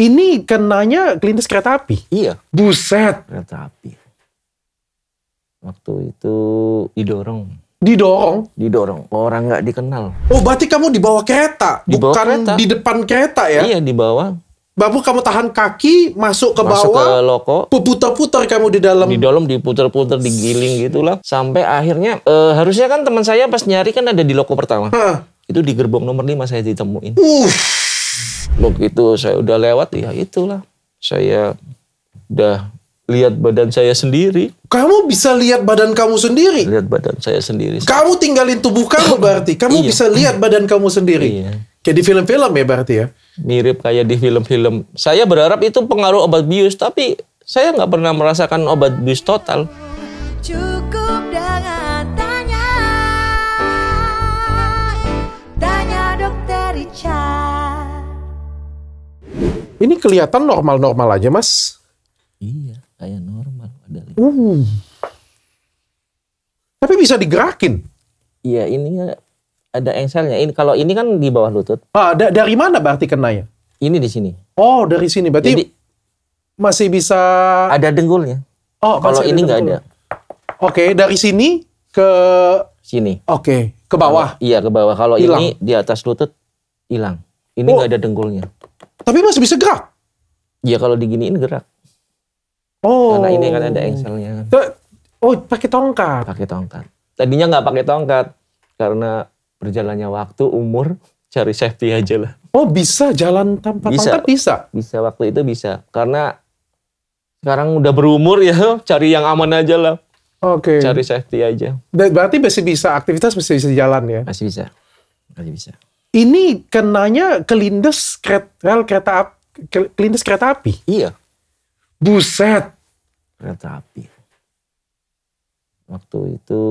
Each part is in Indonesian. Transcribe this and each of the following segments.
Ini kenanya kelindes kereta api? Iya. Buset. Kereta api. Waktu itu didorong. Didorong? Orang nggak dikenal. Oh, berarti kamu di bawah kereta? Di bawah bukan kereta. Di depan kereta ya? Iya, di bawah. Baru kamu tahan kaki, masuk ke Masuk bawah. ke loko. Putar-putar kamu di dalam. Di dalam diputer-puter, digiling gitulah. Sampai akhirnya, harusnya kan teman saya pas nyari kan ada di loko pertama. Itu di gerbong nomor 5 saya ditemuin. Begitu saya udah lewat, ya itulah. Saya udah lihat badan saya sendiri. Kamu bisa lihat badan kamu sendiri? Lihat badan saya sendiri. Kamu tinggalin tubuh kamu berarti? Kamu Iya. bisa lihat badan kamu sendiri? Iya. Kayak di film-film ya berarti ya? Mirip kayak di film-film. Saya berharap itu pengaruh obat bius, tapi saya nggak pernah merasakan obat bius total. Cukup dengan tanya dokter Richard. Ini kelihatan normal-normal aja, Mas. Iya, kayak normal. Tapi bisa digerakin. Iya, ini ada engselnya. Ini kalau ini kan di bawah lutut. Dari mana berarti kenanya? Ini di sini. Oh, dari sini. Berarti Jadi masih bisa... ada denggulnya. Oh, Kalau masih ini nggak dengkul. ada. Oke, dari sini ke... Sini. Oke, ke bawah. Iya, ke bawah. Kalau Hilang. ini di atas lutut hilang. Ini Oh. nggak ada denggulnya. Tapi masih bisa gerak. Iya, kalau diginiin gerak. Oh. Karena ini kan ada engselnya. Oh, pakai tongkat. Pakai tongkat. Tadinya nggak pakai tongkat. Karena berjalannya waktu, umur, cari safety aja lah. Oh, bisa jalan tanpa tongkat bisa? Bisa, waktu itu bisa. Karena sekarang udah berumur ya, cari yang aman aja lah. Oke. Cari safety aja. Berarti masih bisa, aktivitas masih bisa jalan ya? Masih bisa. Masih bisa. Ini kenanya kelindes kelindes kereta api? Iya. Buset. Kereta api. Waktu itu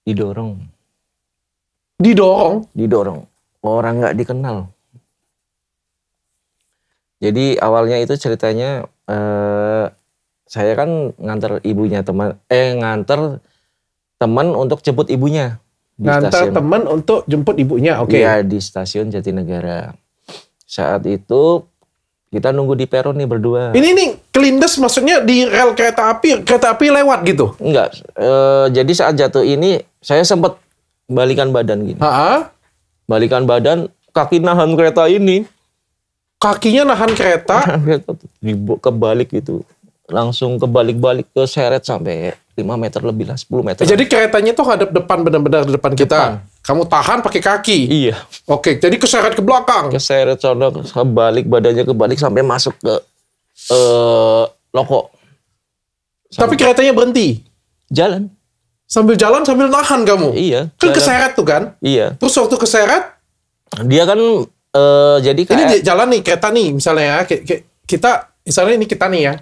didorong. Didorong. Orang nggak dikenal. Jadi awalnya itu ceritanya saya kan nganter ibunya nganter teman untuk jemput ibunya di Ngantar stasiun. teman untuk jemput ibunya, oke. Iya, di stasiun Jatinegara. Saat itu kita nunggu di peron nih berdua. Ini nih kelindes maksudnya di rel kereta api lewat gitu? Enggak. Jadi saat jatuh ini saya sempat balikan badan gini. Balikan badan, kaki nahan kereta ini. Kakinya nahan kereta? Kebalik gitu. Langsung kebalik-balik ke seret sampai 5 meter lebih lah, 10 meter. Jadi keretanya tuh hadap depan, benar-benar di depan kita. Kamu tahan pakai kaki? Iya. Oke, jadi keseret ke belakang? Keseret sono, kebalik, badannya kebalik sampai masuk ke loko. Tapi keretanya berhenti? Jalan. Sambil jalan, sambil nahan kamu? Iya. Kan jalan. keseret tuh kan? Iya. Terus waktu keseret, Dia kan jadi kayak... ini jalan nih, kereta nih misalnya ya. Kita, misalnya ini kita nih ya.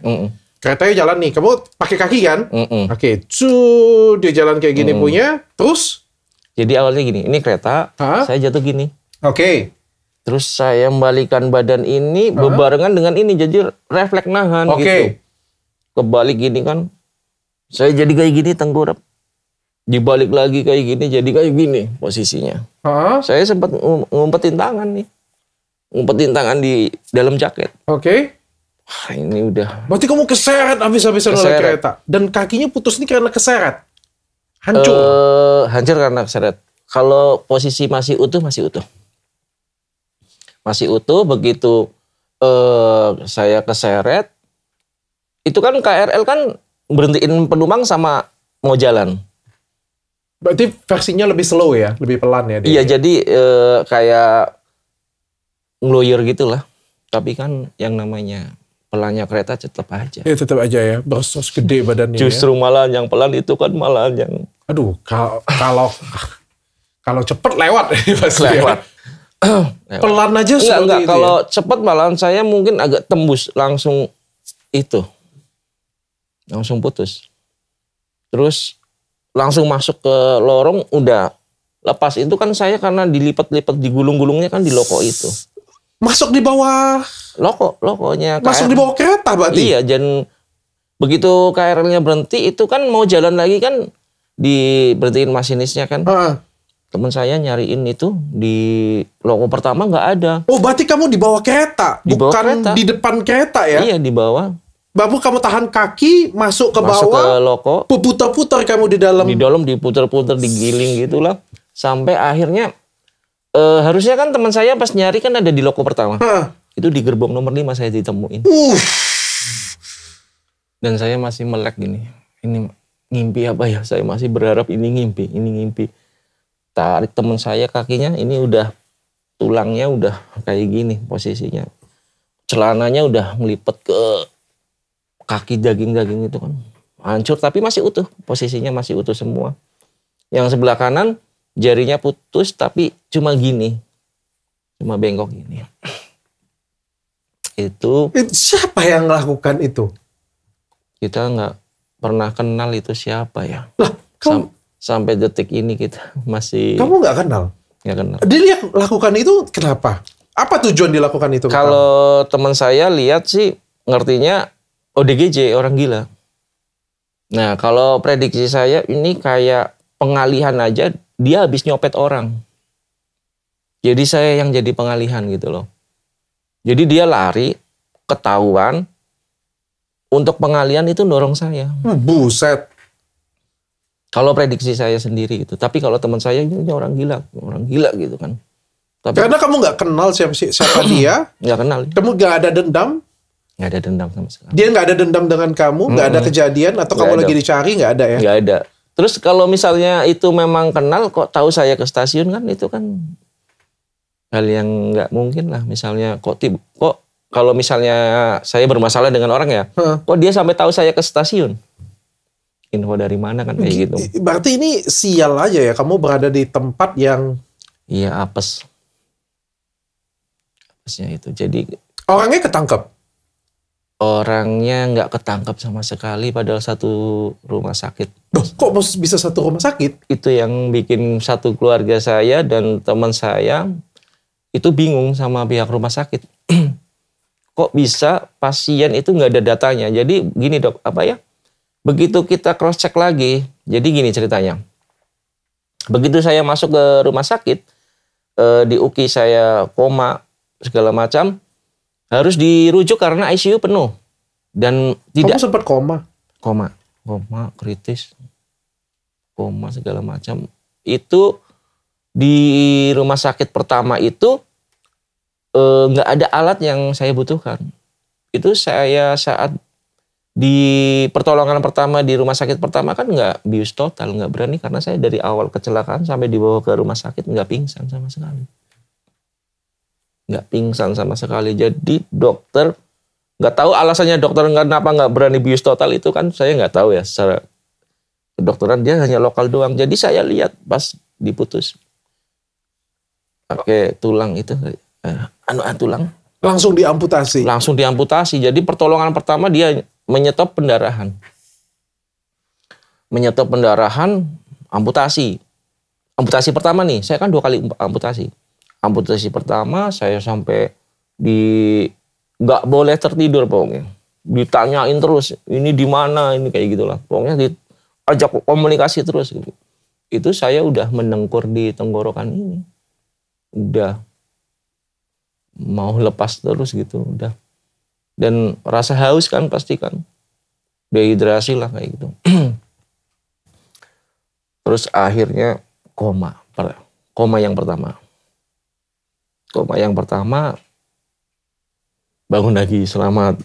Keretanya jalan nih, kamu pakai kaki kan? Oke, dia jalan kayak gini punya, terus? Jadi awalnya gini, ini kereta, saya jatuh gini. Oke. Terus saya membalikan badan ini berbarengan dengan ini, jadi refleks nahan gitu. Kebalik gini kan, saya jadi kayak gini tengkurap. Dibalik lagi kayak gini, jadi kayak gini posisinya. Saya sempat ngumpetin tangan nih. Ngumpetin tangan di dalam jaket. Oke. Wah, ini udah. Berarti kamu keseret habis-habisan oleh kereta. Dan kakinya putus ini karena keseret? Hancur? Hancur karena keseret. Kalau posisi masih utuh, masih utuh. Masih utuh, begitu saya keseret. Itu kan KRL kan berhentiin penumpang sama mau jalan. Berarti versinya lebih slow ya? Lebih pelan ya? Iya, jadi kayak ngeloyor gitu lah. Tapi kan yang namanya pelannya kereta tetap aja. Ya tetap aja ya, bersos gede badannya. Justru malah yang pelan itu kan malah yang... Aduh, kalau cepet lewat. Lewat. Pelan aja seperti enggak, itu kalau ya? cepet malahan saya mungkin agak tembus langsung itu. Langsung putus. Terus langsung masuk ke lorong udah lepas. Itu kan saya karena dilipat-lipat digulung-gulungnya kan di loko itu. Masuk di bawah lokonya masuk di bawah kereta berarti? Iya, dan begitu KRL-nya berhenti itu kan mau jalan lagi kan diberhentiin masinisnya kan. Teman saya nyariin itu di loko pertama nggak ada. Oh, berarti kamu di bawah kereta, Di bawah bukan kereta. di depan kereta ya? Iya, di bawah. Baru kamu tahan kaki, masuk ke Masuk ke bawah, loko. putar-putar kamu di dalam. Di dalam diputer-puter, digiling gitulah. Sampai akhirnya, harusnya kan teman saya pas nyari kan ada di loko pertama. Hah. Itu di gerbong nomor 5 saya ditemuin. Dan saya masih melek gini. Ini ngimpi apa ya? Saya masih berharap ini ngimpi. Tarik teman saya kakinya, ini udah tulangnya udah kayak gini posisinya. Celananya udah ngelipet ke kaki daging-daging itu kan. Hancur tapi masih utuh. Posisinya masih utuh semua. Yang sebelah kanan jarinya putus tapi cuma gini. Cuma bengkok gini. Itu Siapa yang melakukan itu? kita nggak pernah kenal itu siapa ya. Lah, kamu, Sampai detik ini kita masih kamu nggak kenal? nggak kenal. Dia lakukan itu kenapa? Apa tujuan dilakukan itu? Kalau teman saya lihat sih ngertinya ODGJ, orang gila. Nah, kalau prediksi saya ini kayak pengalihan aja, dia habis nyopet orang. Jadi saya yang jadi pengalihan gitu loh. Jadi dia lari, ketahuan, untuk pengalihan itu dorong saya. Buset. Kalau prediksi saya sendiri gitu. Tapi kalau teman saya ini orang gila gitu kan. Tapi Karena kamu nggak kenal siapa dia, nggak kenal, kamu nggak ada dendam, nggak ada dendam sama sekali. dia nggak ada dendam dengan kamu, nggak ada kejadian, atau Nggak kamu ada. lagi dicari, nggak ada ya? Nggak ada. Terus kalau misalnya itu memang kenal, kok tahu saya ke stasiun kan itu kan hal yang nggak mungkin lah. Misalnya kok kalau misalnya saya bermasalah dengan orang ya, kok dia sampai tahu saya ke stasiun? Info dari mana kan kayak gitu? Berarti ini sial aja ya, kamu berada di tempat yang Iya, apesnya itu. Jadi orangnya ketangkep. orangnya nggak ketangkap sama sekali, padahal satu rumah sakit. Loh, kok bisa satu rumah sakit? Itu yang bikin satu keluarga saya dan teman saya itu bingung sama pihak rumah sakit. Kok bisa pasien itu nggak ada datanya? Jadi gini dok, begitu kita cross check lagi, jadi gini ceritanya. Begitu saya masuk ke rumah sakit, di UKI saya koma segala macam, harus dirujuk karena ICU penuh dan tidak. Kamu sempat koma? Koma kritis, koma segala macam. Itu di rumah sakit pertama itu nggak ada alat yang saya butuhkan. Itu saya saat di pertolongan pertama di rumah sakit pertama kan nggak bius total, nggak berani karena saya dari awal kecelakaan sampai dibawa ke rumah sakit nggak pingsan sama sekali. Nggak pingsan sama sekali. Jadi dokter nggak tahu alasannya dokter kenapa nggak berani bius total itu kan saya nggak tahu ya secara kedokteran, dia hanya lokal doang. Jadi saya lihat pas diputus pakai tulang itu tulang Langsung diamputasi? langsung diamputasi. Jadi pertolongan pertama dia menyetop pendarahan, amputasi pertama nih. Saya kan 2 kali amputasi pertama saya sampai nggak boleh tertidur pokoknya, ditanyain terus ini di mana, ini kayak gitulah pokoknya, diajak komunikasi terus gitu. Itu saya udah mendengkur di tenggorokan ini, udah mau lepas terus gitu udah, dan rasa haus kan pasti kan, dehidrasi lah kayak gitu. Terus akhirnya koma yang pertama bangun lagi, selamat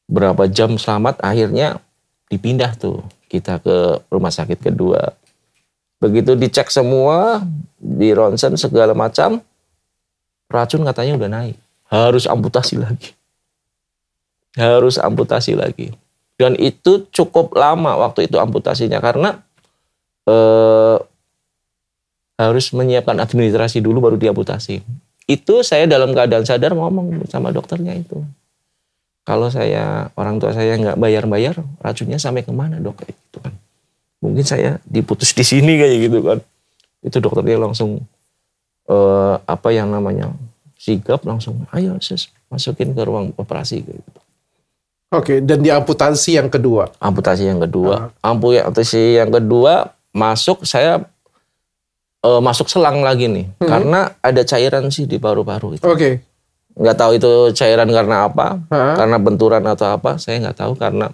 berapa jam selamat, akhirnya dipindah tuh kita ke rumah sakit kedua. Begitu dicek semua, di ronsen segala macam, racun katanya udah naik, harus amputasi lagi. Dan itu cukup lama waktu itu amputasinya karena harus menyiapkan administrasi dulu baru diamputasi. Itu saya dalam keadaan sadar ngomong sama dokternya itu, kalau orang tua saya nggak bayar racunnya sampai kemana dok, kayak gitu kan. Mungkin saya diputus di sini kayak gitu kan. Itu dokternya langsung sigap, langsung ayo masukin ke ruang operasi gitu. Oke, dan diamputasi yang kedua? Amputasi yang kedua masuk, saya masuk selang lagi nih. Karena ada cairan sih di paru-paru itu. Oke. Nggak tahu itu cairan karena apa, karena benturan atau apa, saya nggak tahu. Karena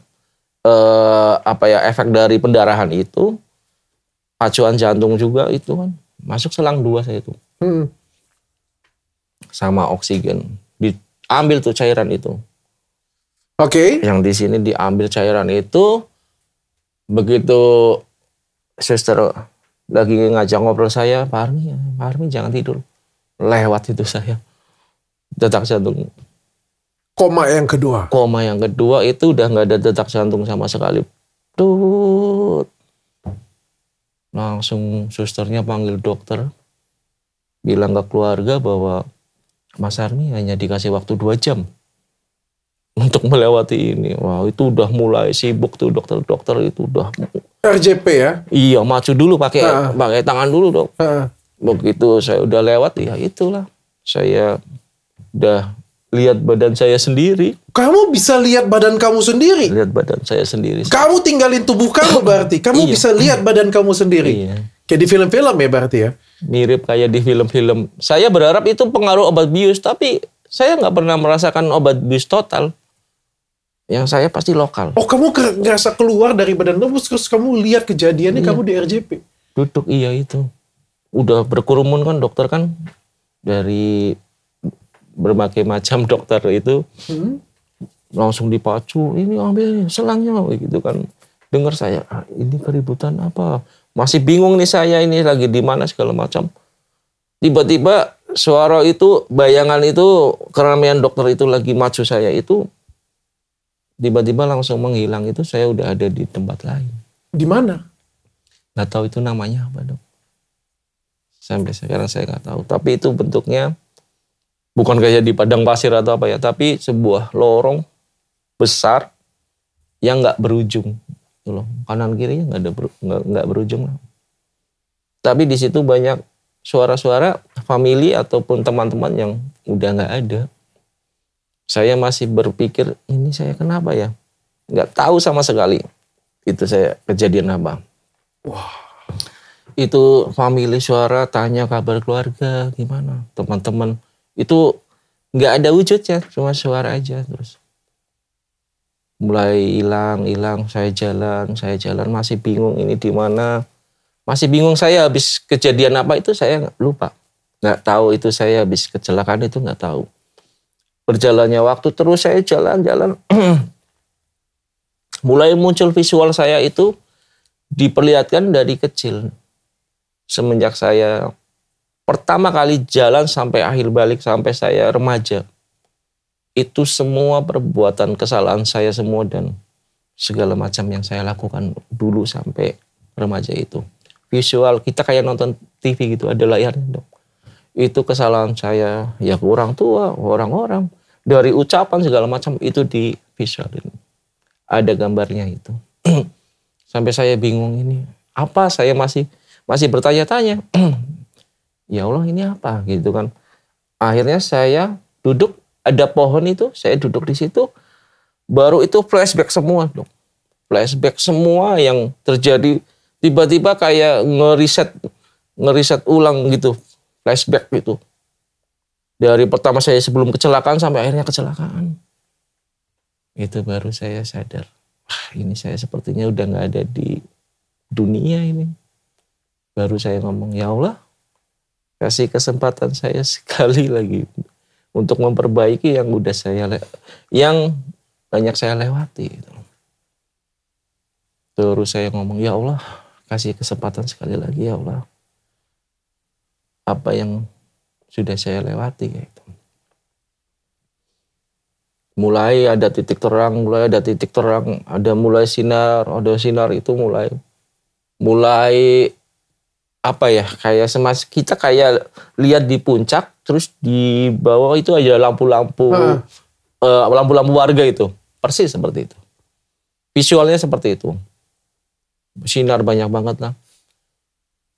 efek dari pendarahan itu, pacuan jantung juga itu kan masuk selang 2 saya itu. Sama oksigen, diambil tuh cairan itu. Oke. Yang di sini diambil cairan itu, begitu suster lagi ngajak ngobrol saya, Pak Armi jangan tidur. Lewat itu saya. Detak jantung. Koma yang kedua. Koma yang kedua itu udah nggak ada detak jantung sama sekali. Tut. Langsung susternya panggil dokter. Bilang ke keluarga bahwa Mas Armi hanya dikasih waktu 2 jam. Untuk melewati ini. Wah, itu udah mulai sibuk tuh dokter-dokter itu udah. RJP ya? Iya, maju dulu pakai tangan dulu, Dok. Begitu saya udah lewat, ya itulah. Saya udah lihat badan saya sendiri. Kamu bisa lihat badan kamu sendiri? Lihat badan saya sendiri. Kamu tinggalin tubuh kamu berarti? Kamu bisa lihat badan kamu sendiri? Iya. Kayak di film-film ya berarti ya? Mirip kayak di film-film. Saya berharap itu pengaruh obat bius, tapi saya nggak pernah merasakan obat bius total. Yang saya pasti lokal. Oh, kamu ngerasa keluar dari badan kamu, terus kamu lihat kejadiannya kamu di RJP? Duduk, iya itu. Udah berkerumun kan dokter kan. Dari berbagai macam dokter itu. Langsung dipacu, ini ambil selangnya gitu kan. Dengar saya, ini keributan apa? Masih bingung nih saya, ini lagi di mana segala macam. Tiba-tiba suara itu, bayangan itu, keramaian dokter itu lagi maju saya itu, tiba-tiba langsung menghilang itu, saya udah ada di tempat lain. Di mana? Nggak tahu itu namanya apa, Dok. Sampai sekarang saya nggak tahu. Tapi itu bentuknya bukan kayak di padang pasir atau apa ya, tapi sebuah lorong besar yang nggak berujung. Loh, kanan kirinya nggak berujung lah. Tapi di situ banyak suara-suara family ataupun teman-teman yang udah nggak ada. Saya masih berpikir, ini saya kenapa ya? Nggak tahu sama sekali. Itu saya kejadian apa. Wah. Itu family suara, tanya kabar keluarga, gimana? Teman-teman. Itu nggak ada wujudnya, cuma suara aja terus. Mulai hilang, saya jalan, masih bingung ini di mana. Masih bingung saya habis kejadian apa itu saya lupa. Nggak tahu itu saya habis kecelakaan itu nggak tahu. Berjalannya waktu terus saya jalan-jalan. Mulai muncul visual saya itu diperlihatkan dari kecil. Semenjak saya pertama kali jalan sampai akhir balik sampai saya remaja. Itu semua perbuatan kesalahan saya semua dan segala macam yang saya lakukan dulu sampai remaja itu. Visual kita kayak nonton TV gitu, ada layarnya, Dok. Itu kesalahan saya ya ke orang tua, orang-orang. Dari ucapan segala macam itu di visualin. Ada gambarnya itu. Sampai saya bingung ini. Apa saya masih bertanya-tanya. Ya Allah ini apa gitu kan. Akhirnya saya duduk, ada pohon itu, saya duduk di situ. Baru itu flashback semua, Dok. Flashback semua yang terjadi. Tiba-tiba kayak ngeriset ulang gitu. Flashback gitu. Dari pertama saya sebelum kecelakaan sampai akhirnya kecelakaan. Itu baru saya sadar. Wah, ini saya sepertinya udah gak ada di dunia ini. Baru saya ngomong, ya Allah, kasih kesempatan saya sekali lagi untuk memperbaiki yang udah yang banyak saya lewati. Terus saya ngomong, ya Allah, kasih kesempatan sekali lagi ya Allah. Apa yang sudah saya lewati gitu. Mulai ada titik terang, ada mulai sinar, itu mulai apa ya, kayak kita kayak lihat di puncak, terus di bawah itu ada lampu-lampu warga itu, persis seperti itu. Visualnya seperti itu. Sinar banyak banget lah.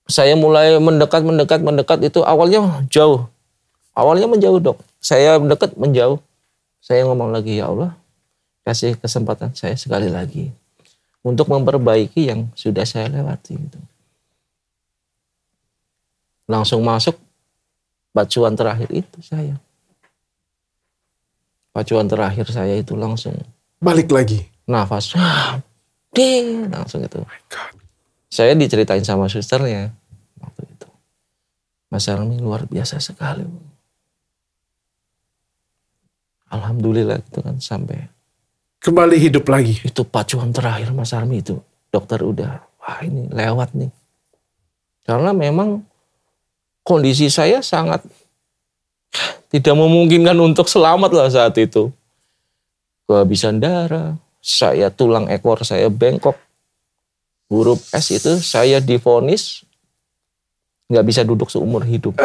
Saya mulai mendekat itu awalnya jauh. Awalnya menjauh, Dok. Saya mendekat menjauh. Saya ngomong lagi, ya Allah, kasih kesempatan saya sekali lagi untuk memperbaiki yang sudah saya lewati gitu. langsung masuk pacuan terakhir itu saya. Pacuan terakhir saya itu langsung. Balik lagi? Nafas. Ding, langsung itu. Oh my God. Saya diceritain sama susternya waktu itu. Mas Army luar biasa sekali. Alhamdulillah itu kan sampai. Kembali hidup lagi? Itu pacuan terakhir Mas Army itu. Dokter udah, wah ini lewat nih. Karena memang kondisi saya sangat tidak memungkinkan untuk selamat lah saat itu. Kehabisan darah, saya tulang ekor saya bengkok. Huruf S itu saya divonis nggak bisa duduk seumur hidup.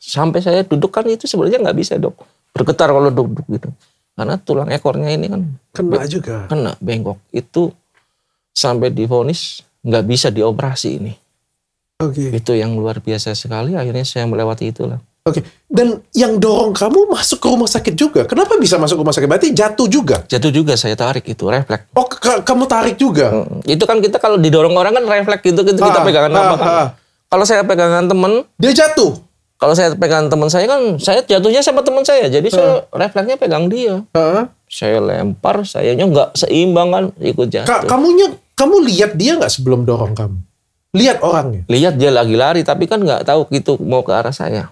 Sampai saya duduk kan itu sebenarnya nggak bisa dok. Bergetar kalau duduk gitu. Karena tulang ekornya ini kan kena juga. Kena bengkok. Itu sampai divonis nggak bisa dioperasi ini. Oke. Itu yang luar biasa sekali. Akhirnya saya melewati itulah. Oke. Dan yang dorong kamu masuk ke rumah sakit juga. Kenapa bisa masuk ke rumah sakit? Berarti jatuh juga? Jatuh juga, saya tarik itu, refleks. Oh, kamu tarik juga? Itu kan kita kalau didorong orang kan refleks gitu, kita pegangan apa kan. Kalau saya pegangan temen, dia jatuh? Kalau saya pegangan teman saya kan, saya jatuhnya sama teman saya. Jadi saya refleksnya pegang dia. Saya lempar, sayanya nggak seimbang kan, ikut jatuh. Kamu lihat dia nggak sebelum dorong kamu? Lihat orangnya? Lihat dia lagi lari, tapi kan nggak tahu gitu mau ke arah saya.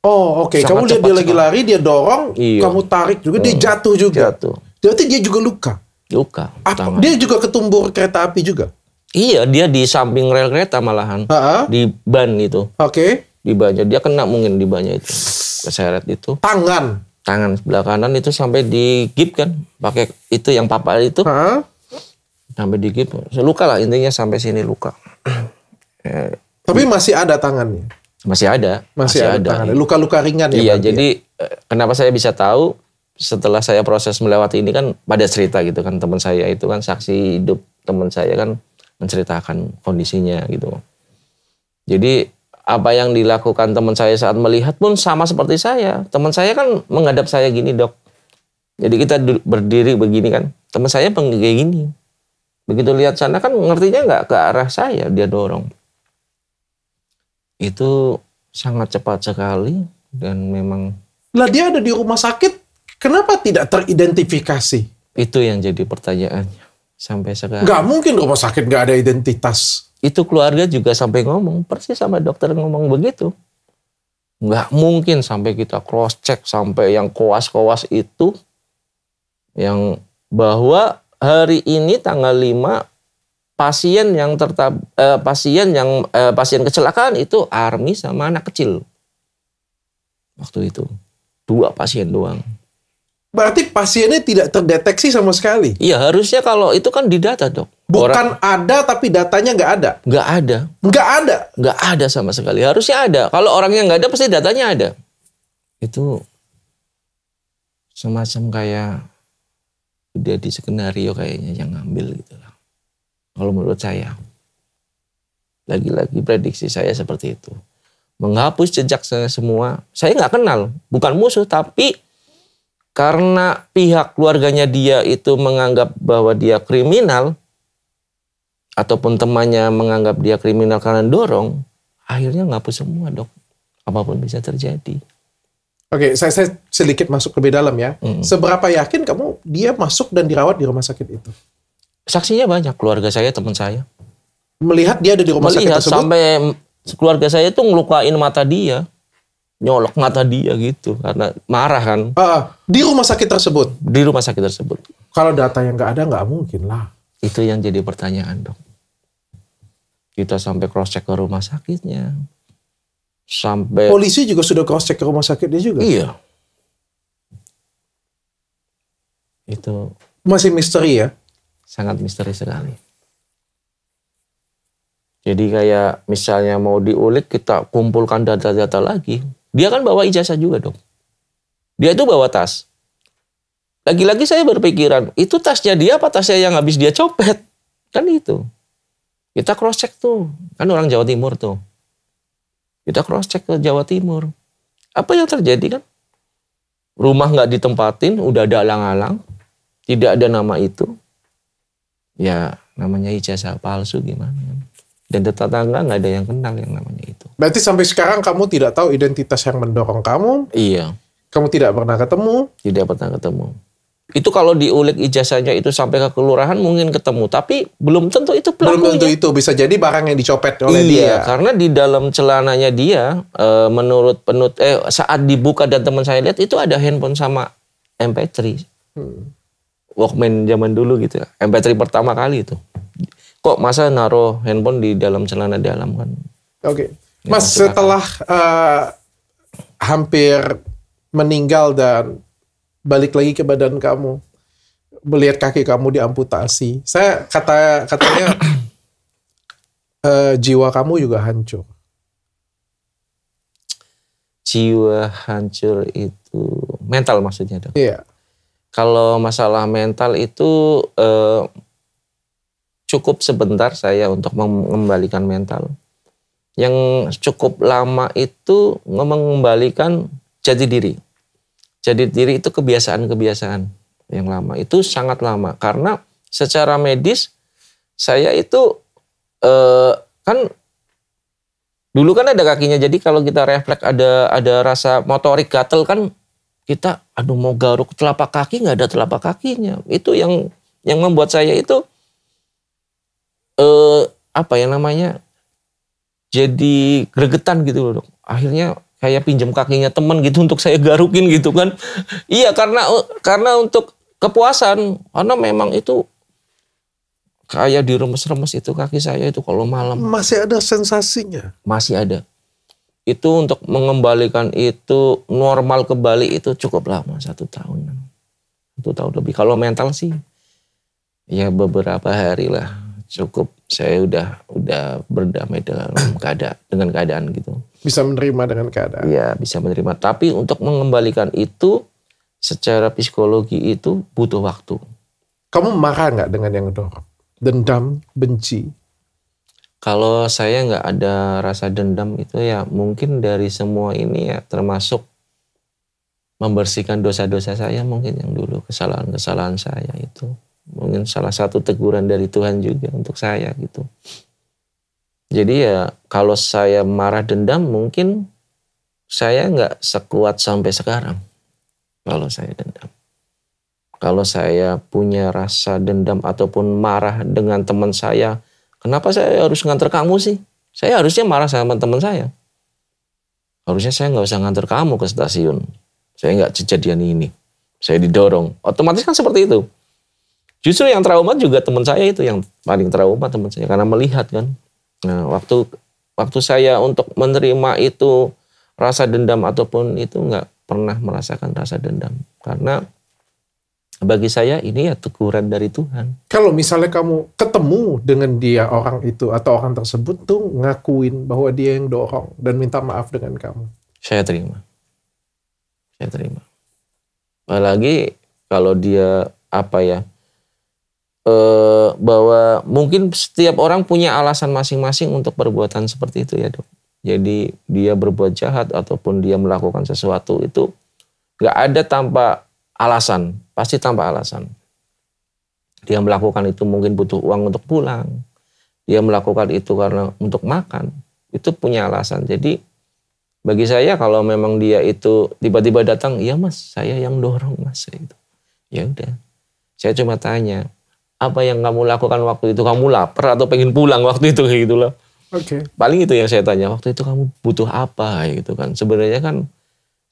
Oh oke. Kamu lihat dia lagi lari, dia dorong, kamu tarik juga, dia jatuh juga. Jatuh. Berarti dia juga luka? Luka. Dia juga ketumbur kereta api juga? Iya, dia di samping rel kereta malahan. Di ban itu. Oke. Di bannya, dia kena mungkin di bannya itu. Keseret itu. Tangan sebelah kanan itu sampai digip kan. Pakai itu yang papa itu. Sampai digip. Luka lah intinya sampai sini luka. Tapi masih ada tangannya? Masih ada. Masih ada. Luka-luka ringan ya? Iya, jadi kenapa saya bisa tahu setelah saya proses melewati ini kan pada cerita gitu kan. Teman saya itu kan saksi hidup teman saya kan menceritakan kondisinya gitu. Jadi apa yang dilakukan teman saya saat melihat pun sama seperti saya. Teman saya kan menghadap saya gini dok. Jadi kita berdiri begini kan. Teman saya kayak gini. Begitu lihat sana kan ngertinya nggak ke arah saya, dia dorong. Itu sangat cepat sekali dan memang. Lah dia ada di rumah sakit, kenapa tidak teridentifikasi? Itu yang jadi pertanyaannya sampai sekarang. Nggak mungkin rumah sakit nggak ada identitas. Itu keluarga juga sampai ngomong, persis sama dokter ngomong begitu. Nggak mungkin sampai kita cross check sampai yang koas-koas itu. Yang bahwa hari ini tanggal 5 pasien kecelakaan itu Army sama anak kecil. Waktu itu 2 pasien doang. Berarti pasiennya tidak terdeteksi sama sekali? Iya, harusnya kalau itu kan didata dok. Bukan ada tapi datanya nggak ada? Nggak ada. Nggak ada? Nggak ada sama sekali. Harusnya ada. Kalau orangnya nggak ada pasti datanya ada. Itu semacam kayak udah di skenario kayaknya yang ngambil gitu lah. Kalau menurut saya. Lagi-lagi prediksi saya seperti itu. Menghapus jejak saya semua. Saya nggak kenal. Bukan musuh tapi karena pihak keluarganya dia itu menganggap bahwa dia kriminal, ataupun temannya menganggap dia kriminal karena dorong, akhirnya ngapus semua dok. Apapun bisa terjadi. Oke, saya sedikit masuk lebih dalam ya. Seberapa yakin kamu dia masuk dan dirawat di rumah sakit itu? Saksinya banyak, keluarga saya, teman saya. Melihat dia ada di rumah sakit tersebut? Sampai keluarga saya tuh ngelukain mata dia. Nyolok mata dia gitu karena marah kan. Di rumah sakit tersebut? Di rumah sakit tersebut. Kalau data yang nggak ada nggak mungkin lah. Itu yang jadi pertanyaan dok. Kita sampai cross check ke rumah sakitnya. Sampai polisi juga sudah cross check ke rumah sakitnya juga? Iya. Itu masih misteri ya? Sangat misteri sekali. Jadi kayak misalnya mau diulik kita kumpulkan data-data lagi. Dia kan bawa ijazah juga dong. Dia itu bawa tas. Lagi-lagi saya berpikiran, itu tasnya dia apa tasnya yang habis dia copet? Kan itu. Kita cross check tuh. Kan orang Jawa Timur tuh. Kita cross check ke Jawa Timur. Apa yang terjadi kan? Rumah nggak ditempatin, udah ada alang-alang. Tidak ada nama itu. Ya namanya ijazah palsu gimana. Dan tetangga nggak ada yang kenal yang namanya itu. Berarti sampai sekarang kamu tidak tahu identitas yang mendorong kamu? Iya. Kamu tidak pernah ketemu? Tidak pernah ketemu. Itu kalau diulik ijazahnya itu sampai ke kelurahan mungkin ketemu. Tapi belum tentu itu pelakunya. Belum tentu itu. Bisa jadi barang yang dicopet oleh dia. Iya, karena di dalam celananya dia, menurut saat dibuka dan teman saya lihat, itu ada handphone sama MP3. Walkman zaman dulu gitu ya. MP3 pertama kali itu. Kok masa naruh handphone di dalam celana dalam kan? Oke. Mas, setelah hampir meninggal dan balik lagi ke badan kamu, melihat kaki kamu diamputasi, katanya jiwa kamu juga hancur. Jiwa hancur itu mental maksudnya dong? Iya. Kalau masalah mental itu cukup sebentar saya untuk mengembalikan mental. Yang cukup lama itu mengembalikan jati diri. Jati diri itu kebiasaan-kebiasaan yang lama. Itu sangat lama. Karena secara medis saya itu kan dulu kan ada kakinya. Jadi kalau kita refleks ada rasa motorik gatel kan kita mau garuk telapak kaki nggak ada telapak kakinya. Itu yang membuat saya itu jadi gregetan gitu loh dok. Akhirnya kayak pinjam kakinya temen gitu untuk saya garukin gitu kan. Iya karena untuk kepuasan. Karena memang itu kayak diremes-remes itu kaki saya itu kalau malam. Masih ada sensasinya? Masih ada. Itu untuk mengembalikan itu normal kembali itu cukup lama, 1 tahun. 1 tahun lebih. Kalau mental sih ya beberapa hari lah. Cukup saya udah berdamai dengan keadaan gitu. Bisa menerima dengan keadaan. Iya, bisa menerima. Tapi untuk mengembalikan itu secara psikologi itu butuh waktu. Kamu marah nggak dengan yang dorong? Dendam, benci? Kalau saya nggak ada rasa dendam itu ya mungkin dari semua ini ya termasuk membersihkan dosa-dosa saya mungkin yang dulu kesalahan-kesalahan saya itu. Mungkin salah satu teguran dari Tuhan juga untuk saya gitu. Jadi ya kalau saya marah dendam mungkin saya nggak sekuat sampai sekarang. Kalau saya dendam. Kalau saya punya rasa dendam ataupun marah dengan teman saya, kenapa saya harus nganter kamu sih? Saya harusnya marah sama teman saya. Harusnya saya nggak usah nganter kamu ke stasiun. Saya nggak kejadian ini. Saya didorong. Otomatis kan seperti itu. Justru yang trauma juga teman saya itu yang paling trauma teman saya karena melihat kan. Nah, waktu saya untuk menerima itu rasa dendam ataupun itu nggak pernah merasakan rasa dendam karena bagi saya ini ya teguran dari Tuhan. Kalau misalnya kamu ketemu dengan dia orang itu atau orang tersebut tuh ngakuin bahwa dia yang dorong dan minta maaf dengan kamu. Saya terima. Apalagi kalau dia bahwa mungkin setiap orang punya alasan masing-masing untuk perbuatan seperti itu ya dok. Jadi dia berbuat jahat ataupun dia melakukan sesuatu itu gak ada tanpa alasan. Pasti tanpa alasan. Dia melakukan itu mungkin butuh uang untuk pulang. Dia melakukan itu karena untuk makan. Itu punya alasan. Jadi bagi saya kalau memang dia itu tiba-tiba datang, iya mas saya yang dorong mas. Gitu. Ya udah. Saya cuma tanya. Apa yang kamu lakukan waktu itu? Kamu lapar atau pengen pulang waktu itu? Kayak gitu loh. Oke. Paling itu yang saya tanya. Waktu itu kamu butuh apa? Gitu kan. Sebenarnya kan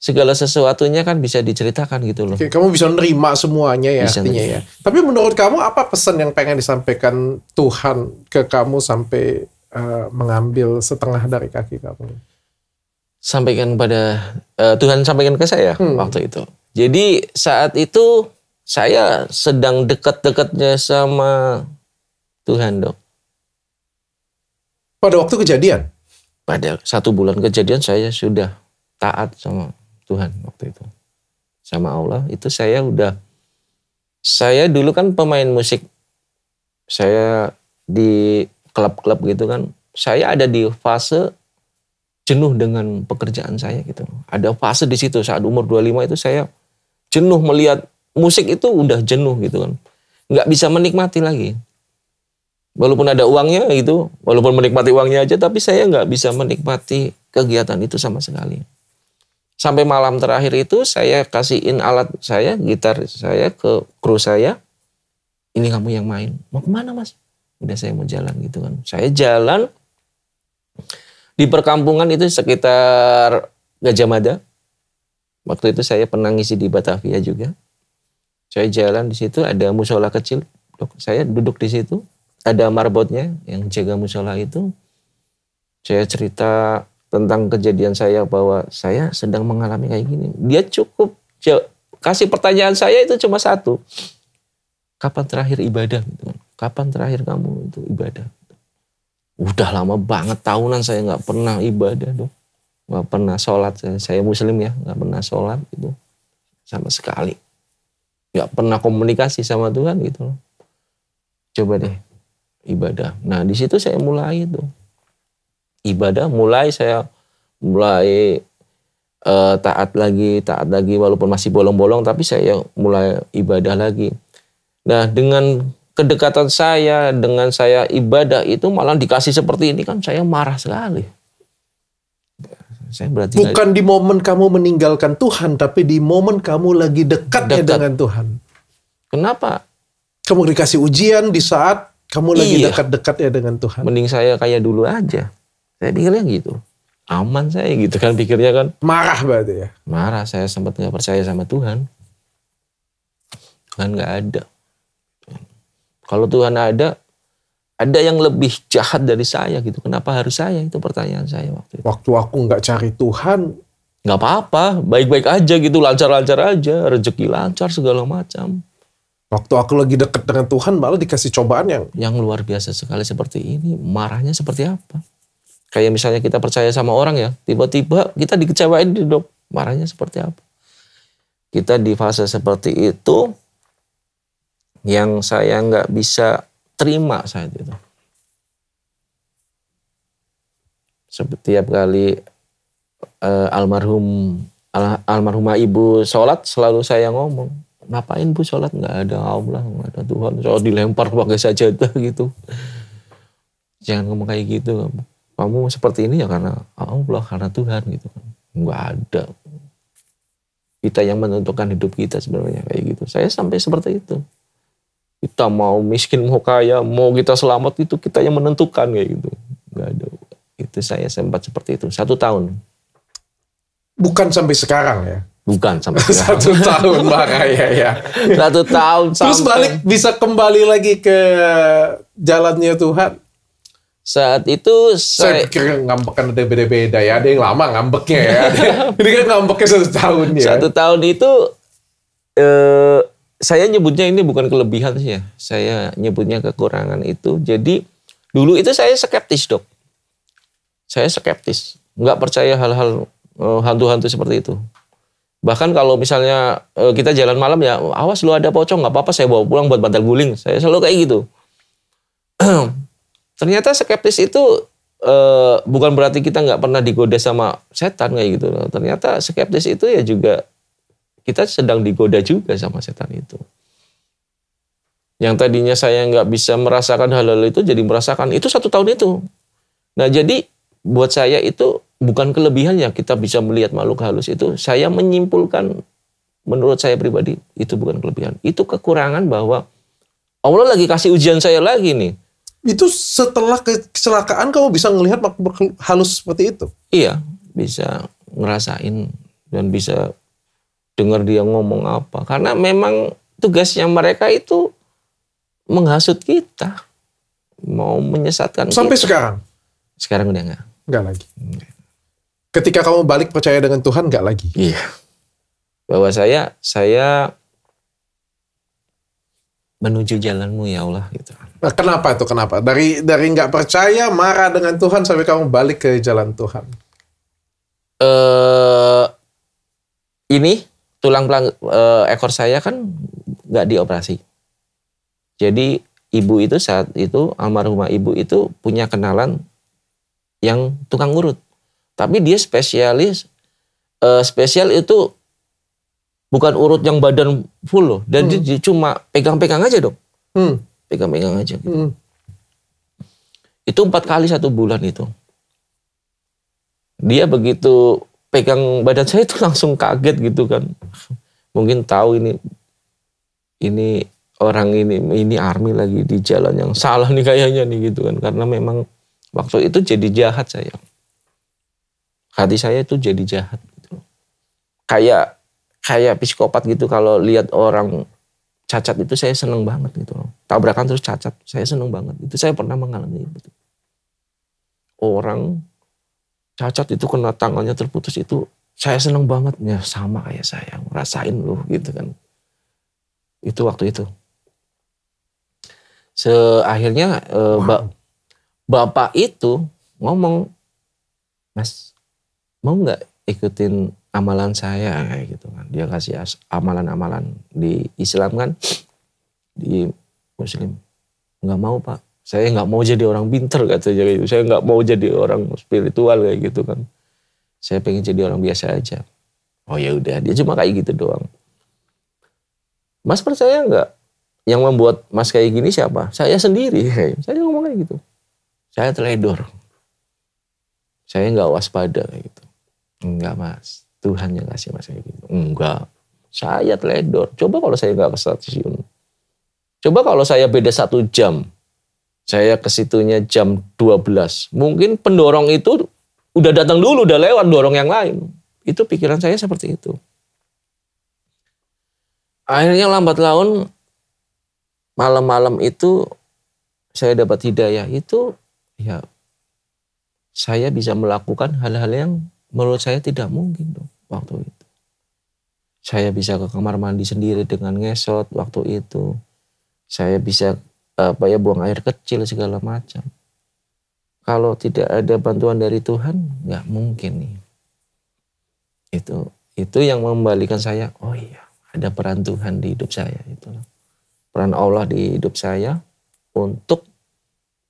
segala sesuatunya kan bisa diceritakan gitu loh. Oke, kamu bisa nerima semuanya ya bisa artinya ya. Tapi menurut kamu apa pesan yang pengen disampaikan Tuhan ke kamu sampai mengambil setengah dari kaki kamu? Sampaikan pada Tuhan sampaikan ke saya waktu itu. Jadi saat itu saya sedang dekat-dekatnya sama Tuhan dok. Pada waktu kejadian? Pada 1 bulan kejadian saya sudah taat sama Tuhan waktu itu. Sama Allah itu saya dulu kan pemain musik. Saya di klub-klub gitu kan. Saya ada di fase jenuh dengan pekerjaan saya gitu. Ada fase di situ saat umur 25 itu saya jenuh melihat musik itu udah jenuh gitu kan. Nggak bisa menikmati lagi. Walaupun ada uangnya gitu, walaupun menikmati uangnya aja, tapi saya nggak bisa menikmati kegiatan itu sama sekali. Sampai malam terakhir itu saya kasihin alat saya, gitar saya ke kru saya. Ini kamu yang main. Mau kemana mas? Udah saya mau jalan gitu kan. Saya jalan di perkampungan itu sekitar Gajah Mada. Waktu itu saya pernah ngisi di Batavia juga. Saya jalan di situ ada musola kecil. Saya duduk di situ. Ada marbotnya yang jaga musola itu. Saya cerita tentang kejadian saya bahwa saya sedang mengalami kayak gini. Dia cukup kasih pertanyaan saya itu cuma satu. Kapan terakhir ibadah? Kapan terakhir kamu itu ibadah? Udah lama banget, tahunan saya nggak pernah ibadah dong. Nggak pernah sholat. Saya muslim ya, nggak pernah sholat gitu. Sama sekali. Nggak pernah komunikasi sama Tuhan gitu loh. Coba deh. Ibadah. Nah di situ saya mulai itu ibadah, saya mulai taat lagi walaupun masih bolong-bolong, tapi saya mulai ibadah lagi. Nah dengan kedekatan saya dengan saya ibadah itu malah dikasih seperti ini kan saya marah sekali. Saya berarti bukan di momen kamu meninggalkan Tuhan, tapi di momen kamu lagi dekatnya dengan Tuhan. Kenapa? Kamu dikasih ujian di saat kamu lagi dekat-dekatnya dengan Tuhan. Mending saya kayak dulu aja. Saya pikirnya gitu. Aman saya gitu kan pikirnya kan. Marah berarti ya? Marah. Saya sempat gak percaya sama Tuhan. Tuhan gak ada. Kalau Tuhan ada yang lebih jahat dari saya gitu. Kenapa harus saya? Itu pertanyaan saya waktu itu. Waktu aku gak cari Tuhan. Gak apa-apa. Baik-baik aja gitu. Lancar-lancar aja. Rezeki lancar segala macam. Waktu aku lagi dekat dengan Tuhan malah dikasih cobaan yang luar biasa sekali seperti ini. Marahnya seperti apa? Kayak misalnya kita percaya sama orang ya. Tiba-tiba kita dikecewain dok. Marahnya seperti apa? Kita di fase seperti itu. Yang saya nggak bisa terima saat itu. Setiap kali almarhumah ibu sholat selalu saya ngomong. Ngapain bu sholat? Nggak ada Allah, nggak ada Tuhan. Sholat dilempar pakai sajadah gitu. Jangan ngomong kayak gitu. Kamu seperti ini ya karena Allah, karena Tuhan gitu kan. Nggak ada. Kita yang menentukan hidup kita sebenarnya kayak gitu. Saya sampai seperti itu. Kita mau miskin, mau kaya, mau kita selamat itu kita yang menentukan kayak gitu. Nggak ada. Itu saya sempat seperti itu. 1 tahun. Bukan sampai sekarang ya? Bukan sampai sekarang. 1 tahun makanya ya. 1 tahun. Terus balik bisa kembali lagi ke jalannya Tuhan. Saat itu saya pikir ngambek kan ada beda-beda ya. Ada yang lama ngambeknya ya. Ini kan ngambeknya 1 tahun ya. 1 tahun itu saya nyebutnya ini bukan kelebihan sih ya. Saya nyebutnya kekurangan itu. Jadi dulu itu saya skeptis dok. Saya skeptis. Nggak percaya hal-hal hantu-hantu seperti itu. Bahkan kalau misalnya kita jalan malam ya, awas lu ada pocong, nggak apa-apa saya bawa pulang buat bantal guling. Saya selalu kayak gitu. Ternyata skeptis itu bukan berarti kita nggak pernah digoda sama setan kayak gitu. Ternyata skeptis itu ya juga kita sedang digoda juga sama setan itu. Yang tadinya saya nggak bisa merasakan hal-hal itu jadi merasakan itu 1 tahun itu. Nah jadi buat saya itu bukan kelebihan ya kita bisa melihat makhluk halus itu. Saya menyimpulkan menurut saya pribadi itu bukan kelebihan. Itu kekurangan bahwa Allah lagi kasih ujian saya lagi nih. Itu setelah kecelakaan kamu bisa melihat makhluk halus seperti itu? Iya, bisa ngerasain dan bisa dengar dia ngomong apa. Karena memang tugasnya mereka itu menghasut kita. Mau menyesatkan sampai kita. Sekarang? Sekarang udah enggak. Enggak lagi? Ketika kamu balik percaya dengan Tuhan, enggak lagi? Iya. Bahwa saya menuju jalanmu ya Allah gitu. Nah, kenapa itu? Kenapa? Dari nggak percaya, marah dengan Tuhan sampai kamu balik ke jalan Tuhan. Ini tulang ekor saya kan nggak dioperasi. Jadi ibu itu saat itu almarhumah ibu itu punya kenalan yang tukang urut. Tapi dia spesial itu bukan urut yang badan full loh. Dan dia cuma pegang-pegang aja dong. Pegang-pegang aja gitu. Itu 4 kali 1 bulan itu. Dia begitu pegang badan saya itu langsung kaget gitu kan. Mungkin tahu ini orang ini army lagi di jalan yang salah nih kayaknya nih gitu kan. Karena memang waktu itu jadi jahat saya. Hati saya itu jadi jahat gitu. Kayak psikopat gitu, kalau lihat orang cacat itu saya seneng banget gitu loh. Tabrakan terus cacat, saya seneng banget. Itu saya pernah mengalami itu. Orang cacat itu kena tangannya terputus itu saya seneng banget. Ya sama kayak saya, ngerasain loh gitu kan. Itu waktu itu. Akhirnya bapak itu ngomong, "Mas, mau nggak ikutin amalan saya?" Kayak gitu kan. Dia kasih amalan-amalan di Islam kan, di Muslim. "Nggak mau Pak, saya nggak mau jadi orang pinter," katanya gitu. "Saya nggak mau jadi orang spiritual kayak gitu kan. Saya pengen jadi orang biasa aja." Oh ya udah, dia cuma kayak gitu doang. "Mas percaya nggak? Yang membuat Mas kayak gini siapa?" "Saya sendiri." Saya ngomong kayak gitu. "Saya teledor. Saya nggak waspada kayak gitu." "Enggak Mas, Tuhan yang kasih Mas kayak gitu." "Enggak, saya teledor. Coba kalau saya nggak ke stasiun. Coba kalau saya beda 1 jam. Saya ke situnya jam 12. Mungkin pendorong itu udah datang dulu, udah lewat dorong yang lain." Itu pikiran saya seperti itu. Akhirnya lambat laun, malam-malam itu saya dapat hidayah itu, ya saya bisa melakukan hal-hal yang menurut saya tidak mungkin dong waktu itu. Saya bisa ke kamar mandi sendiri dengan ngesot waktu itu. Saya bisa buang air kecil segala macam. Kalau tidak ada bantuan dari Tuhan, nggak mungkin nih. Itu yang membalikan saya, oh iya, ada peran Tuhan di hidup saya. Itulah peran Allah di hidup saya untuk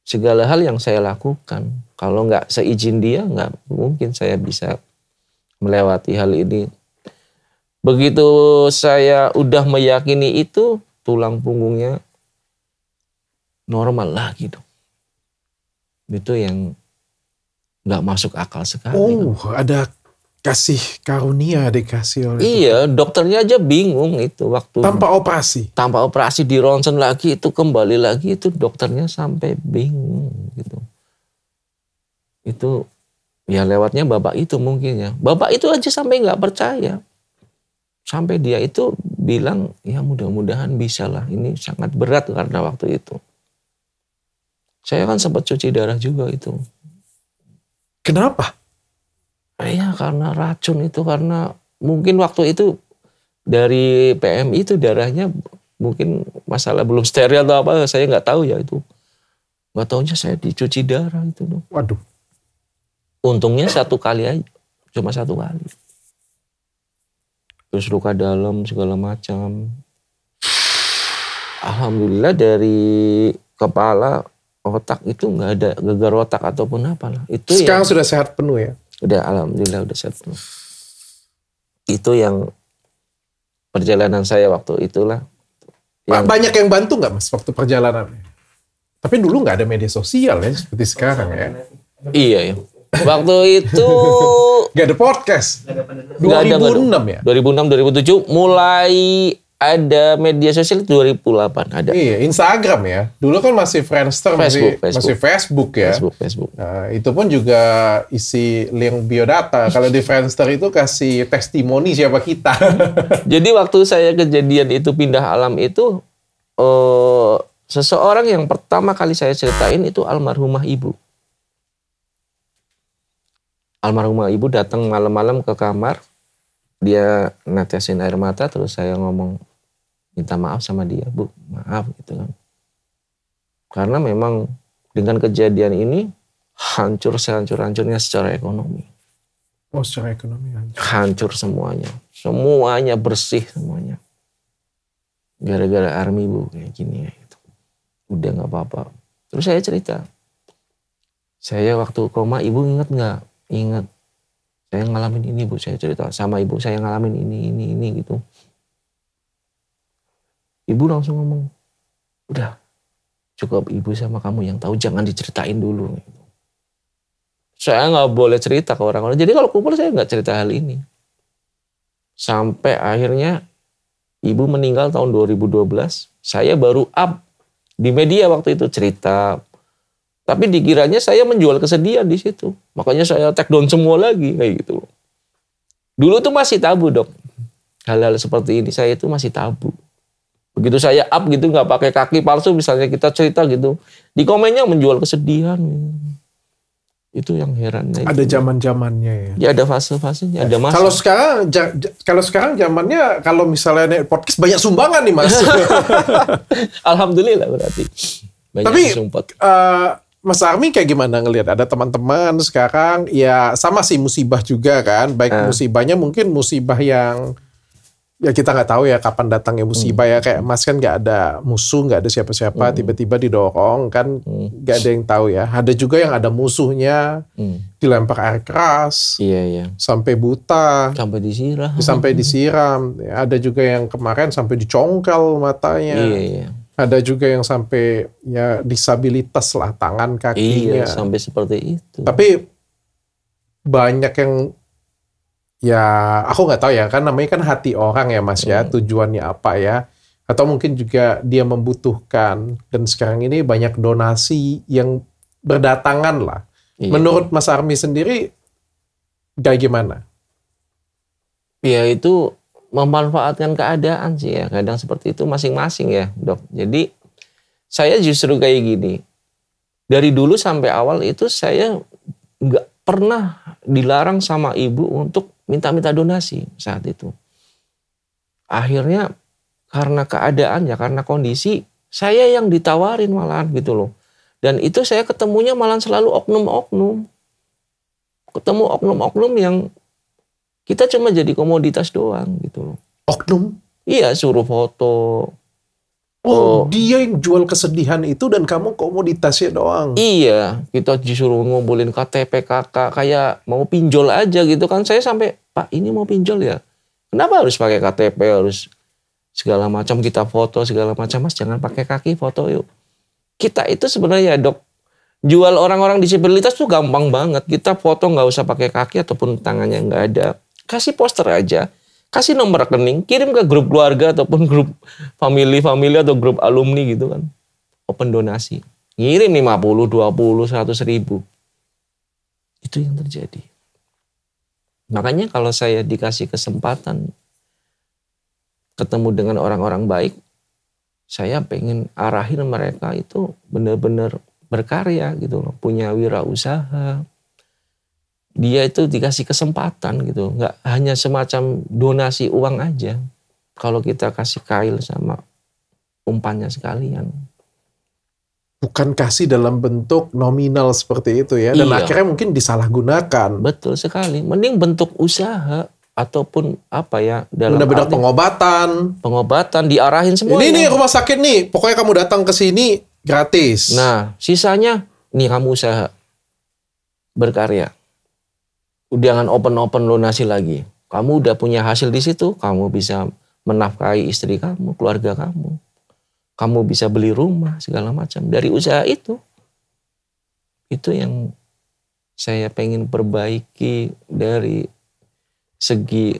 segala hal yang saya lakukan. Kalau nggak seizin Dia, nggak mungkin saya bisa melewati hal ini. Begitu saya udah meyakini itu, tulang punggungnya normal lagi dong. Itu yang nggak masuk akal sekali. Oh, ada kasih karunia dikasih oleh Iya, dokternya aja bingung itu waktu. Tanpa operasi? Tanpa operasi, di ronsen lagi, itu kembali lagi, itu dokternya sampai bingung gitu. Itu ya lewatnya bapak itu mungkin ya. Bapak itu aja sampai nggak percaya. Sampai dia itu bilang, ya mudah-mudahan bisa lah. Ini sangat berat karena waktu itu. Saya kan sempat cuci darah juga itu. Kenapa? Iya, karena racun itu, karena mungkin waktu itu dari PMI itu darahnya mungkin masalah belum steril atau apa, saya nggak tahu ya itu. Nggak tahunya saya dicuci darah itu. Waduh. Untungnya 1 kali aja, cuma 1 kali. Terus luka dalam segala macam. Alhamdulillah dari kepala, otak itu nggak ada gegar otak ataupun apalah. Itu sekarang sudah sehat penuh ya? Udah, alhamdulillah udah sehat penuh. Itu yang perjalanan saya waktu itulah. Banyak yang bantu nggak Mas waktu perjalanannya? Tapi dulu nggak ada media sosial ya seperti sekarang ya? Iya ya. Waktu itu nggak ada podcast. 2006 ya? 2006, 2007 mulai ada media sosial 2008 ada. Iya, Instagram ya. Dulu kan masih Friendster, masih Facebook ya. Facebook. Nah, itu pun juga isi link biodata. Kalau di Friendster itu kasih testimoni siapa kita. Jadi waktu saya kejadian itu pindah alam itu, seseorang yang pertama kali saya ceritain itu almarhumah ibu. Almarhumah ibu datang malam-malam ke kamar. Dia netesin air mata, terus saya ngomong, minta maaf sama dia, Bu, maaf gitu kan. Karena memang dengan kejadian ini hancur sehancur-hancurnya secara ekonomi. Oh, secara ekonomi hancur. Hancur semuanya. Semuanya bersih semuanya. Gara-gara army, Bu, kayak gini gitu. Udah gak apa-apa. Terus saya cerita. Saya waktu koma, Ibu ingat gak? Ingat. Saya ngalamin ini, Bu. Saya cerita sama ibu, saya ngalamin ini gitu. Ibu langsung ngomong, udah, cukup ibu sama kamu yang tahu, jangan diceritain dulu. Saya nggak boleh cerita ke orang-orang. Jadi kalau kumpul saya nggak cerita hal ini. Sampai akhirnya ibu meninggal tahun 2012. Saya baru up di media waktu itu cerita. Tapi dikiranya saya menjual kesedihan di situ. Makanya saya take down semua lagi kayak gitu. Dulu tuh masih tabu, Dok. Hal-hal seperti ini saya itu masih tabu. Begitu saya up gitu nggak pakai kaki palsu, misalnya kita cerita gitu, di komennya menjual kesedihan. Itu yang herannya. Ada zaman-zamannya ya. Ya ada fase-fasenya, ada masa. Kalau sekarang zamannya kalau misalnya podcast banyak sumbangan nih Mas. Alhamdulillah berarti. Banyak. Tapi Mas Army kayak gimana ngelihat ada teman-teman sekarang ya sama sih musibah juga kan, baik musibahnya mungkin musibah yang ya kita nggak tahu ya kapan datangnya musibah ya, kayak Mas kan nggak ada musuh, nggak ada siapa-siapa, tiba-tiba didorong kan, nggak ada yang tahu ya. Ada juga yang ada musuhnya, dilempar air keras, sampai buta, sampai disiram. Ya, ada juga yang kemarin sampai dicongkel matanya. Ada juga yang sampai ya disabilitas lah tangan kakinya. Iya, sampai seperti itu. Tapi banyak yang ya aku nggak tahu ya, kan namanya kan hati orang ya Mas ya, tujuannya apa ya, atau mungkin juga dia membutuhkan, dan sekarang ini banyak donasi yang berdatangan lah. Menurut Mas Army sendiri kayak gimana? Ya itu memanfaatkan keadaan sih ya, kadang seperti itu masing-masing ya Dok. Jadi saya justru kayak gini, dari dulu sampai awal itu saya nggak pernah dilarang sama ibu untuk minta-minta donasi saat itu. Akhirnya karena keadaannya, karena kondisi, saya yang ditawarin malahan gitu loh. Dan itu saya ketemunya malahan selalu oknum-oknum. Ketemu oknum-oknum yang kita cuma jadi komoditas doang gitu loh. Oknum? Iya, suruh foto. Dia yang jual kesedihan itu dan kamu komoditasnya doang. Iya, kita disuruh ngumpulin KTP kakak kayak mau pinjol aja gitu kan. Saya sampai, Pak ini mau pinjol ya? Kenapa harus pakai KTP, harus segala macam, kita foto segala macam. Mas jangan pakai kaki, foto yuk. Kita itu sebenarnya Dok, jual orang-orang disabilitas tuh gampang banget. Kita foto nggak usah pakai kaki ataupun tangannya nggak ada. Kasih poster aja. Kasih nomor rekening, kirim ke grup keluarga ataupun grup family atau grup alumni gitu kan. Open donasi. Ngirim 50, 20, 100 ribu. Itu yang terjadi. Makanya kalau saya dikasih kesempatan ketemu dengan orang-orang baik, saya pengen arahin mereka itu benar-benar berkarya gitu loh. Punya wirausaha. Dia itu dikasih kesempatan gitu, nggak hanya semacam donasi uang aja. Kalau kita kasih kail sama umpannya sekalian. Bukan kasih dalam bentuk nominal seperti itu ya, dan akhirnya mungkin disalahgunakan. Betul sekali, mending bentuk usaha ataupun apa ya, dalam benar-benar pengobatan, diarahin semua. Ini rumah sakit nih, pokoknya kamu datang ke sini gratis. Nah, sisanya nih kamu usaha berkarya. Jangan open donasi lagi. Kamu udah punya hasil di situ, kamu bisa menafkahi istri kamu, keluarga kamu. Kamu bisa beli rumah, segala macam. Dari usaha itu. Itu yang saya pengen perbaiki dari segi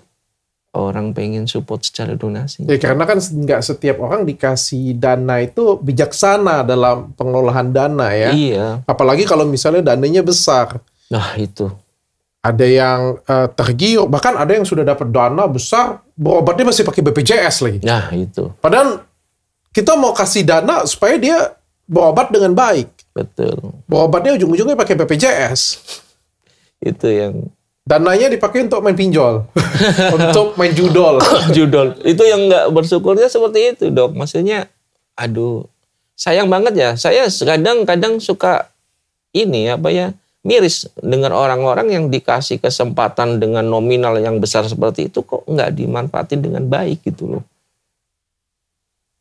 orang pengen support secara donasi. Ya, karena kan nggak setiap orang dikasih dana itu bijaksana dalam pengelolaan dana ya. Iya. Apalagi kalau misalnya dananya besar. Nah itu. Ada yang tergiur, bahkan ada yang sudah dapat dana besar, berobatnya masih pakai BPJS lagi. Nah itu. Padahal kita mau kasih dana supaya dia berobat dengan baik. Betul. Berobatnya ujung-ujungnya pakai BPJS. Itu yang. Dananya dipakai untuk main pinjol. Untuk main judol. Judol. Itu yang nggak bersyukurnya seperti itu Dok. Maksudnya, aduh, sayang banget ya. Saya kadang suka miris dengan orang-orang yang dikasih kesempatan dengan nominal yang besar seperti itu kok nggak dimanfaatin dengan baik gitu loh.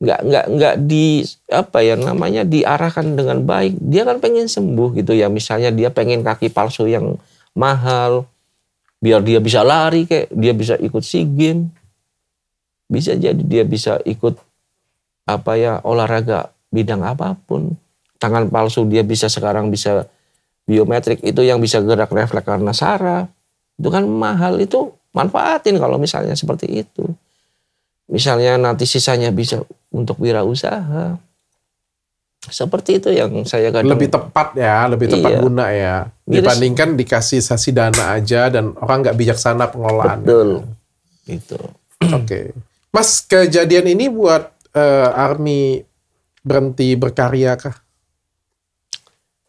Nggak diarahkan dengan baik. Dia kan pengen sembuh gitu ya. Misalnya dia pengen kaki palsu yang mahal, biar dia bisa lari, kayak dia bisa ikut SEA Games. Bisa jadi dia bisa ikut olahraga bidang apapun. tangan palsu dia bisa sekarang bisa biometrik, itu yang bisa gerak refleks karena saraf. Itu kan mahal, itu manfaatin kalau misalnya seperti itu. Misalnya nanti sisanya bisa untuk wirausaha. Seperti itu yang saya kadang... Lebih tepat ya, lebih tepat guna ya. Dibandingkan dikasih sasi dana aja dan orang nggak bijaksana pengelolaannya. Betul. Gitu. Oke. Mas, kejadian ini buat Army berhenti berkarya kah?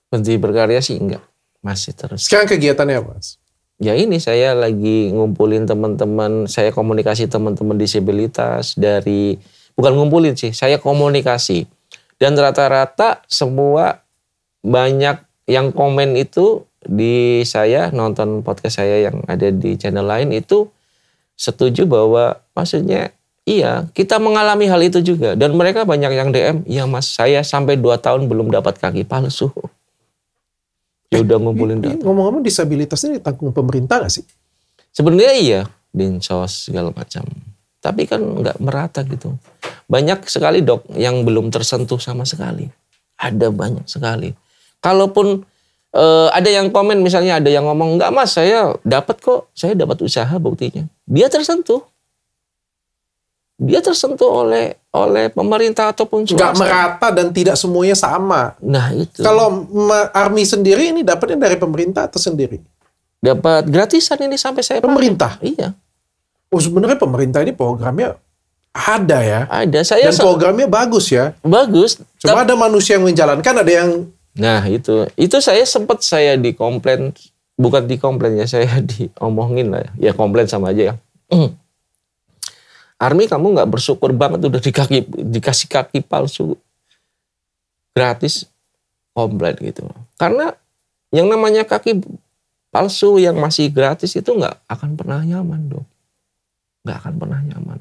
Berhenti berkarya sih enggak. Masih terus. Sekarang kegiatannya apa, Mas? Ya ini saya lagi ngumpulin teman-teman, saya komunikasi teman-teman disabilitas dari... Bukan ngumpulin sih, saya komunikasi. Dan rata-rata semua banyak yang komen itu di saya, nonton podcast saya yang ada di channel lain itu setuju bahwa maksudnya iya kita mengalami hal itu juga. Dan mereka banyak yang DM, iya Mas saya sampai 2 tahun belum dapat kaki palsu. Ya udah ngumpulin data. Ngomong-ngomong disabilitas ini ditanggung pemerintah gak sih? Sebenarnya iya, dinsos segala macam. Tapi kan nggak merata gitu. Banyak sekali dok yang belum tersentuh sama sekali. Ada banyak sekali. Kalaupun ada yang komen misalnya ada yang ngomong enggak Mas saya dapat kok, saya dapat usaha buktinya. Dia tersentuh. Dia tersentuh oleh pemerintah ataupun swasta. Nggak merata dan tidak semuanya sama. Nah itu. Kalau Army sendiri ini dapatnya dari pemerintah atau sendiri? Dapat gratisan ini sampai saya pemerintah? Pakai. Iya. Oh sebenarnya pemerintah ini programnya ada ya. Ada. Dan programnya bagus ya. Bagus. Cuma ada manusia yang menjalankan, ada yang... Nah itu saya sempat dikomplain, bukan dikomplain ya, saya diomongin lah ya. Ya komplain sama aja ya. Army kamu nggak bersyukur banget udah dikasih kaki palsu gratis, komplain gitu. Karena yang namanya kaki palsu yang masih gratis itu nggak akan pernah nyaman dong. Nggak akan pernah nyaman.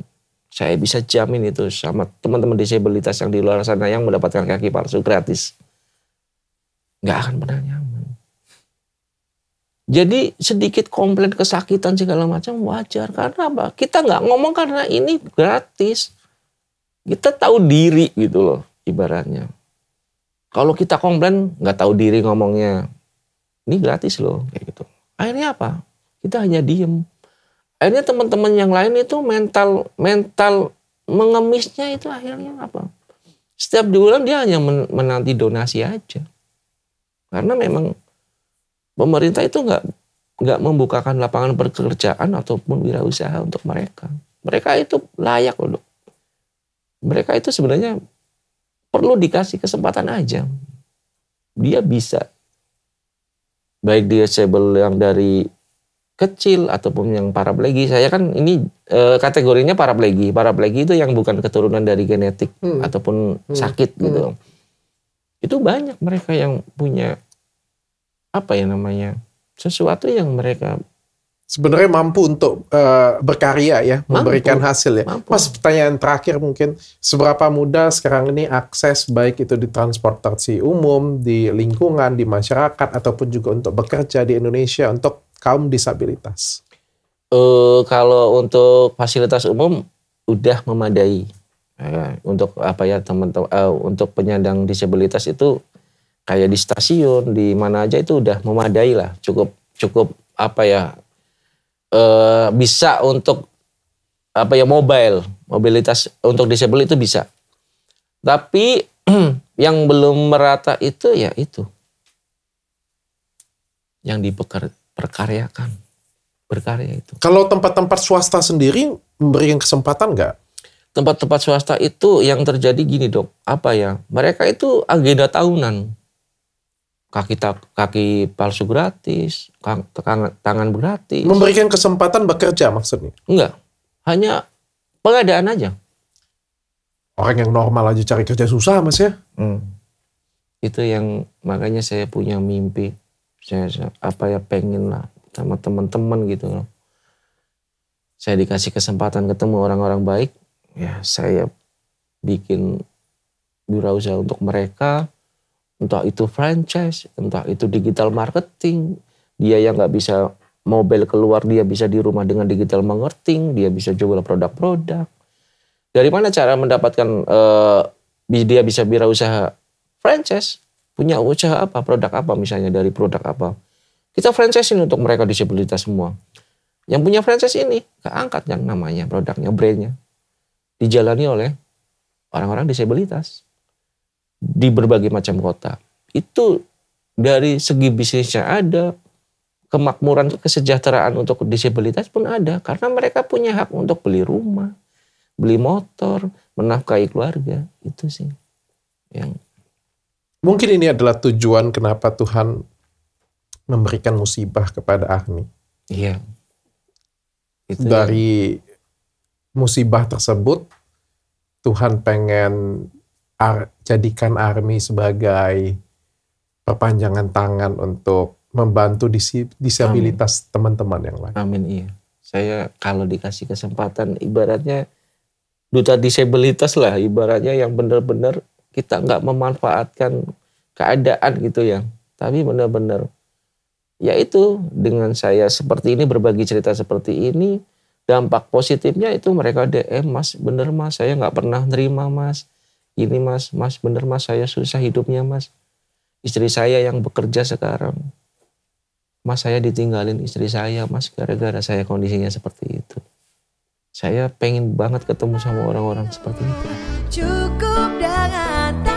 Saya bisa jamin itu sama teman-teman disabilitas yang di luar sana yang mendapatkan kaki palsu gratis. Nggak akan pernah nyaman. Jadi sedikit komplain kesakitan segala macam wajar. Karena apa? Kita nggak ngomong karena ini gratis. Kita tahu diri gitu loh ibaratnya. Kalau kita komplain nggak tahu diri ngomongnya. Ini gratis loh kayak gitu. Akhirnya apa? Kita hanya diem. Akhirnya teman-teman yang lain itu mental mengemisnya itu akhirnya apa? Setiap bulan dia hanya menanti donasi aja. Karena memang pemerintah itu nggak membukakan lapangan pekerjaan ataupun wirausaha untuk mereka. Mereka itu layak loh. Mereka itu sebenarnya perlu dikasih kesempatan aja. Dia bisa. Baik dia disable yang dari kecil ataupun yang paraplegi. Saya kan ini kategorinya paraplegi. Paraplegi itu yang bukan keturunan dari genetik ataupun sakit gitu. Itu banyak mereka yang punya apa ya namanya sesuatu yang mereka sebenarnya mampu untuk berkarya ya, memberikan hasil ya. Mampu. Mas, pertanyaan terakhir mungkin, seberapa mudah sekarang ini akses baik itu di transportasi umum, di lingkungan, di masyarakat ataupun juga untuk bekerja di Indonesia untuk kaum disabilitas? Kalau untuk fasilitas umum udah memadai. Untuk apa ya teman-teman, untuk penyandang disabilitas itu kayak di stasiun, di mana aja itu udah memadai lah, cukup apa ya, bisa untuk apa ya mobilitas untuk disabel itu bisa. Tapi yang belum merata itu ya itu yang diperkaryakan, berkarya itu. Kalau tempat-tempat swasta sendiri memberikan kesempatan nggak? Tempat-tempat swasta itu yang terjadi gini dok, apa ya, mereka itu agenda tahunan. Kaki palsu gratis, tangan gratis. Memberikan kesempatan bekerja maksudnya? Enggak, hanya pengadaan aja. Orang yang normal aja cari kerja susah mas ya? Itu yang makanya saya punya mimpi. Saya pengen lah sama teman-teman gitu loh. Saya dikasih kesempatan ketemu orang-orang baik, ya saya bikin wirausaha untuk mereka. Entah itu franchise, entah itu digital marketing. Dia yang nggak bisa mobile keluar, dia bisa di rumah dengan digital marketing. Dia bisa jual produk-produk. Dari mana cara mendapatkan dia bisa wirausaha franchise? punya usaha apa, produk apa misalnya, dari produk apa. Kita franchise untuk mereka disabilitas semua. Yang punya franchise ini keangkat yang namanya produknya, brandnya. Dijalani oleh orang-orang disabilitas di berbagai macam kota. Itu dari segi bisnisnya ada, kemakmuran, kesejahteraan untuk disabilitas pun ada. Karena mereka punya hak untuk beli rumah, beli motor, menafkahi keluarga. Itu sih yang mungkin ini adalah tujuan kenapa Tuhan memberikan musibah kepada Army. iya. Itu Dari musibah tersebut, Tuhan pengen jadikan Army sebagai perpanjangan tangan untuk membantu disabilitas teman-teman yang lain. amin, iya. Saya kalau dikasih kesempatan, ibaratnya duta disabilitas lah, ibaratnya yang benar-benar kita nggak memanfaatkan keadaan gitu ya. Tapi benar-benar, ya itu dengan saya seperti ini, berbagi cerita seperti ini, dampak positifnya itu mereka DM, Mas, bener Mas, saya nggak pernah nerima Mas. Ini Mas, bener Mas, saya susah hidupnya Mas. Istri saya yang bekerja sekarang, Mas, saya ditinggalin istri saya Mas, gara-gara saya kondisinya seperti itu. Saya pengen banget ketemu sama orang-orang seperti itu. Cukup dengan